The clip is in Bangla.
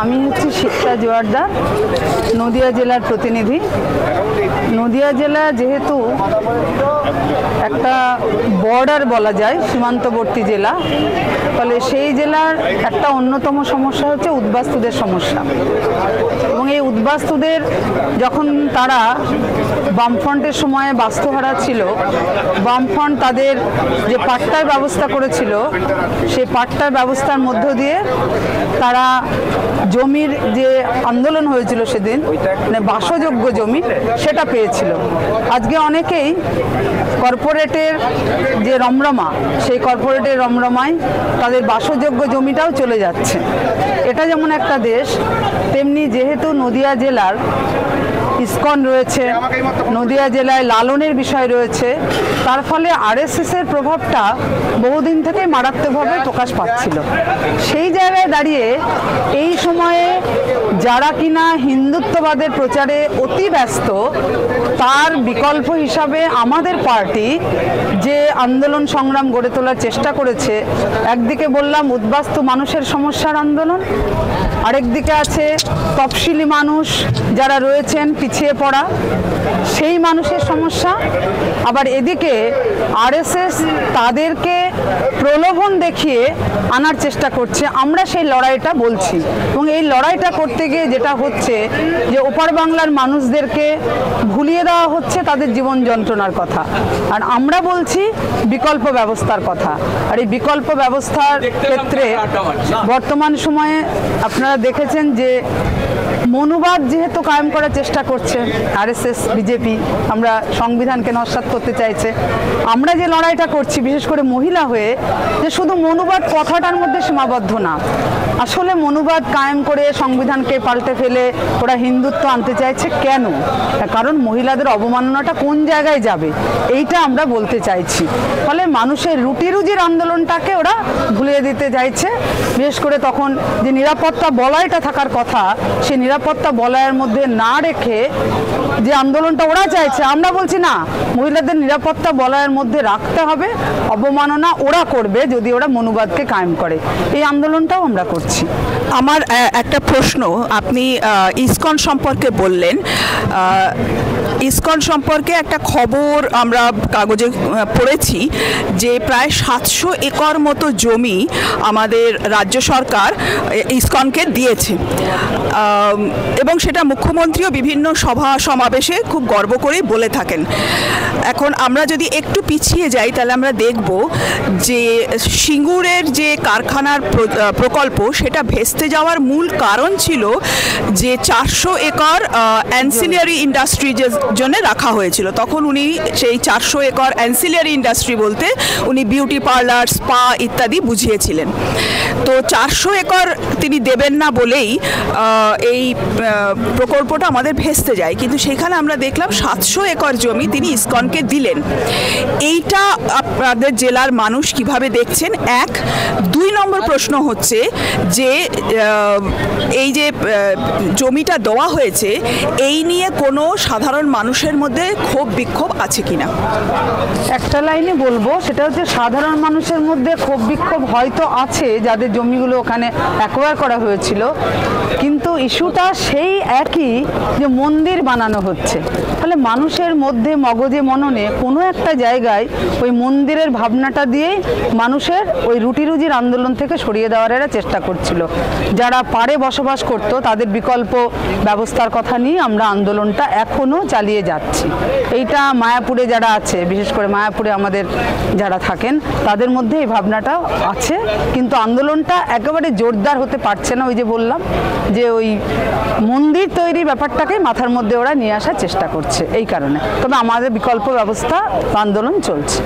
আমি হচ্ছি শিক্ষা জোয়ারদার, নদিয়া জেলার প্রতিনিধি। নদিয়া জেলা যেহেতু একটা বর্ডার বলা যায়, সীমান্তবর্তী জেলা, ফলে সেই জেলার একটা অন্যতম সমস্যা হচ্ছে উদ্বাস্তুদের সমস্যা। এবং এই উদ্বাস্তুদের যখন তারা বামফ্রন্টের সময়ে বাস্তুহারা ছিল, বামফ্রন্ট তাদের যে পাট্টার ব্যবস্থা করেছিল, সেই পাট্টার ব্যবস্থার মধ্য দিয়ে তারা জমির যে আন্দোলন হয়েছিল সেদিন, মানে বাসযোগ্য জমি, সেটা পেয়েছিল। আজকে অনেকেই কর্পোরেটের যে রমরমা, সেই কর্পোরেটের রমরমায় তাদের বাসযোগ্য জমিটাও চলে যাচ্ছে। এটা যেমন একটা দেশ, তেমনি যেহেতু নদিয়া জেলার ইসকন রয়েছে, নদিয়া জেলায় লালনের বিষয় রয়েছে, তার ফলে আরএসএসের প্রভাবটা বহুদিন থেকেই মারাত্মকভাবে প্রকাশ পাচ্ছিল। সেই জায়গায় দাঁড়িয়ে এই সময়ে যারা কিনা হিন্দুত্ববাদের প্রচারে অতি ব্যস্ত, তার বিকল্প হিসাবে আমাদের পার্টি যে আন্দোলন সংগ্রাম গড়ে তোলার চেষ্টা করেছে, একদিকে বললাম উদ্বাস্তু মানুষের সমস্যার আন্দোলন, আরেকদিকে আছে তফসিলি মানুষ যারা রয়েছেন পিছিয়ে পড়া, সেই মানুষের সমস্যা। আবার এদিকে আরএসএস তাদেরকে প্রলোভন দেখিয়ে আনার চেষ্টা করছে। আমরা সেই লড়াইটা বলছি, এবং এই লড়াইটা করতে গিয়ে যেটা হচ্ছে যে ওপার বাংলার মানুষদেরকে ভুলিয়ে দেওয়া হচ্ছে তাদের জীবন যন্ত্রণার কথা, আর আমরা বলছি বিকল্প ব্যবস্থার কথা। আর এই বিকল্প ব্যবস্থার ক্ষেত্রে বর্তমান সময়ে আপনারা দেখেছেন যে মনুবাদ যেহেতু কায়েম করার চেষ্টা করছে আরএসএস, বিজেপি, আমরা সংবিধানকে নস্যাৎ করতে চাইছে। আমরা যে লড়াইটা করছি বিশেষ করে মহিলা হয়ে, যে শুধু মনুবাদ কথাটার মধ্যে সীমাবদ্ধ না, আসলে মনুবাদ কায়েম করে সংবিধানকে পাল্টে ফেলে ওরা হিন্দুত্ব আনতে চাইছে কেন? কারণ মহিলাদের অবমাননাটা কোন জায়গায় যাবে, এইটা আমরা বলতে চাইছি। ফলে মানুষের রুটি রুজির আন্দোলনটাকে ওরা ভুলিয়ে দিতে চাইছে। বিশেষ করে তখন যে নিরাপত্তা বলয়টা থাকার কথা, সেই নিরাপত্তা বলয়ের মধ্যে না রেখে যে আন্দোলনটা ওরা চাইছে, আমরা বলছি না, মহিলাদের নিরাপত্তা বলয়ের মধ্যে রাখতে হবে। অবমাননা ওরা করবে যদি ওরা মনুবাদকে কায়েম করে। এই আন্দোলনটাও আমরা করছি। আমার একটা প্রশ্ন, আপনি ইসকন সম্পর্কে বললেন, ইসকন সম্পর্কে একটা খবর আমরা কাগজে পড়েছি যে প্রায় 700 একর মতো জমি আমাদের রাজ্য সরকার ইসকনকে দিয়েছে, এবং সেটা মুখ্যমন্ত্রীও বিভিন্ন সভা সমাবেশে খুব গর্ব করেই বলে থাকেন। এখন আমরা যদি একটু পিছিয়ে যাই, তাহলে আমরা দেখব যে সিঙ্গুরের যে কারখানার প্রকল্প, সেটা ভেস্তে যাওয়ার মূল কারণ ছিল যে 400 একর অ্যান্সিলিয়ারি ইন্ডাস্ট্রিজের জন্য রাখা হয়েছিল। তখন উনি সেই 400 একর অ্যান্সিলিয়ারি ইন্ডাস্ট্রি বলতে উনি বিউটি পার্লার, স্পা ইত্যাদি বুঝিয়েছিলেন। তো 400 একর তিনি দেবেন না বলেই এই প্রকল্পটা আমাদের ভেস্তে যায়, কিন্তু সেখানে আমরা দেখলাম 700 একর জমি তিনি ইসকনকে দিলেন। এইটা আপনাদের জেলার মানুষ কিভাবে দেখছেন? এক। 2 নম্বর প্রশ্ন হচ্ছে যে এই যে জমিটা দেওয়া হয়েছে, এই নিয়ে কোনো সাধারণ মানুষের মধ্যে ক্ষোভ বিক্ষোভ আছে কিনা? একটা লাইনে বলবো, সেটা হচ্ছে সাধারণ মানুষের মধ্যে ক্ষোভ বিক্ষোভ হয়তো আছে, যাদের জমিগুলো ওখানে অ্যাকোয়ার করা হয়েছিল, কিন্তু ইস্যুটা সেই একই, যে মন্দির বানানো হচ্ছে। ফলে মানুষের মধ্যে মগজে মননে কোনো একটা জায়গায় ওই মন্দিরের ভাবনাটা দিয়েই মানুষের ওই রুটি রুজির আন্দোলন থেকে সরিয়ে দেওয়ার এরা চেষ্টা করছিল। যারা পাড়ে বসবাস করতো তাদের বিকল্প ব্যবস্থার কথা নিয়ে আমরা আন্দোলনটা এখনও চালিয়ে যাচ্ছি। এইটা মায়াপুরে যারা আছে, বিশেষ করে মায়াপুরে আমাদের যারা থাকেন, তাদের মধ্যে এই ভাবনাটা আছে, কিন্তু আন্দোলনটা একেবারে জোরদার হতে পারছে না। ওই যে বললাম যে ওই মন্দির তৈরি ব্যাপারটাকে মাথার মধ্যে ওরা নিয়ে আসার চেষ্টা করছে, এই কারণে। তবে আমাদের বিকল্প ব্যবস্থা আন্দোলন চলছে।